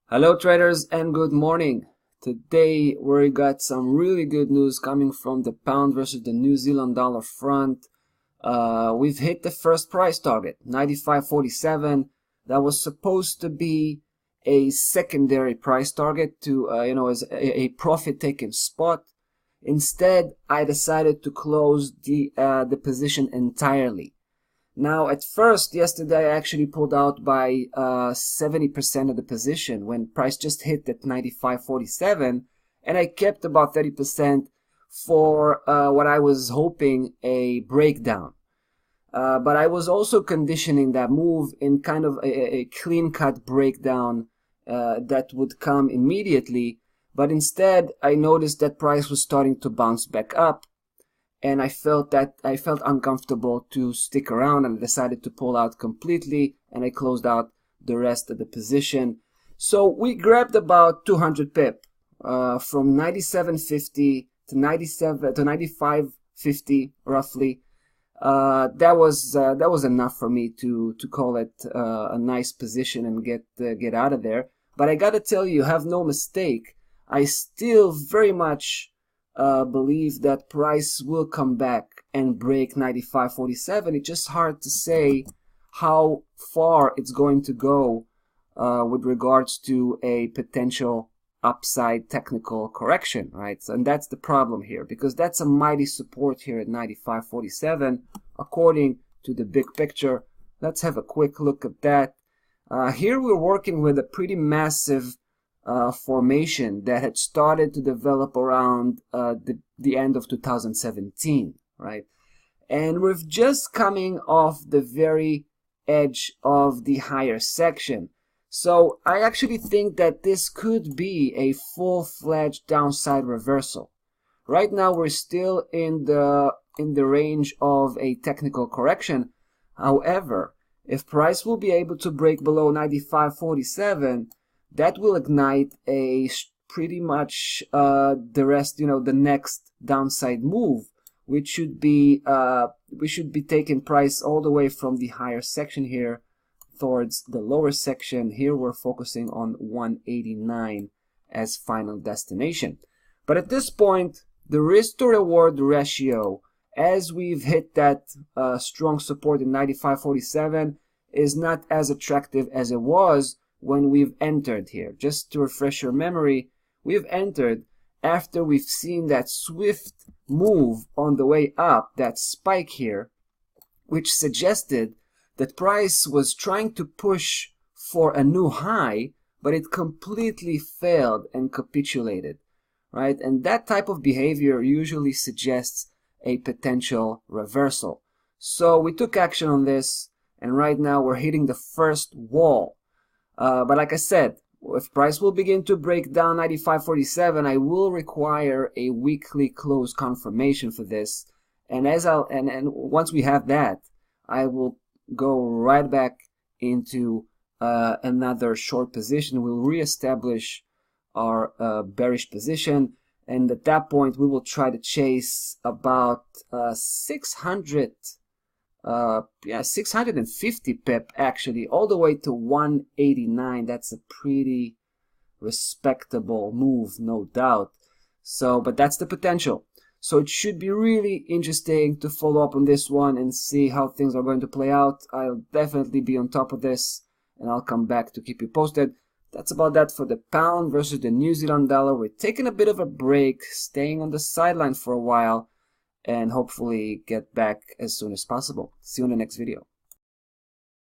Hello traders and good morning. Today we got some really good news coming from the pound versus the New Zealand dollar front. We've hit the first price target, 95.47. That was supposed to be a secondary price target to, as a profit-taking spot. Instead, I decided to close the position entirely. Now, at first, yesterday, I actually pulled out by 70% of the position when price just hit at 95.47, and I kept about 30% for what I was hoping a breakdown. But I was also conditioning that move in kind of a clean-cut breakdown that would come immediately. But instead, I noticed that price was starting to bounce back up, and I felt uncomfortable to stick around, and I decided to pull out completely, and I closed out the rest of the position. So we grabbed about 200 pip from 97.50 to 95.50 roughly. That was enough for me to call it a nice position and get out of there. But I gotta tell you, have no mistake, I still very much believe that price will come back and break 95.47. It's just hard to say how far it's going to go with regards to a potential upside technical correction, right? So, and that's the problem here, because that's a mighty support here at 95.47 according to the big picture. Let's have a quick look at that. Here we're working with a pretty massive formation that had started to develop around the end of 2017, right? And we're just coming off the very edge of the higher section. So I actually think that this could be a full-fledged downside reversal. Right now we're still in the range of a technical correction. However, if price will be able to break below 95.47, that will ignite a pretty much the rest, the next downside move, which should be we should be taking price all the way from the higher section here towards the lower section. Here we're focusing on 189 as final destination. But at this point, the risk to reward ratio, as we've hit that strong support in 95.47, is not as attractive as it was when we've entered here. Just to refresh your memory, we've entered after we've seen that swift move on the way up, that spike here, which suggested that price was trying to push for a new high, but it completely failed and capitulated, right? And that type of behavior usually suggests a potential reversal. So we took action on this, and right now we're hitting the first wall. But like I said, if price will begin to break down 95.47, I will require a weekly close confirmation for this. And once we have that, I will go right back into another short position. We'll reestablish our bearish position, and at that point we will try to chase about 650 pip actually, all the way to 189. That's a pretty respectable move, no doubt. So, but that's the potential. So it should be really interesting to follow up on this one and see how things are going to play out. I'll definitely be on top of this, and I'll come back to keep you posted. That's about that for the pound versus the New Zealand dollar. We're taking a bit of a break, staying on the sideline for a while, and hopefully get back as soon as possible. See you in the next video.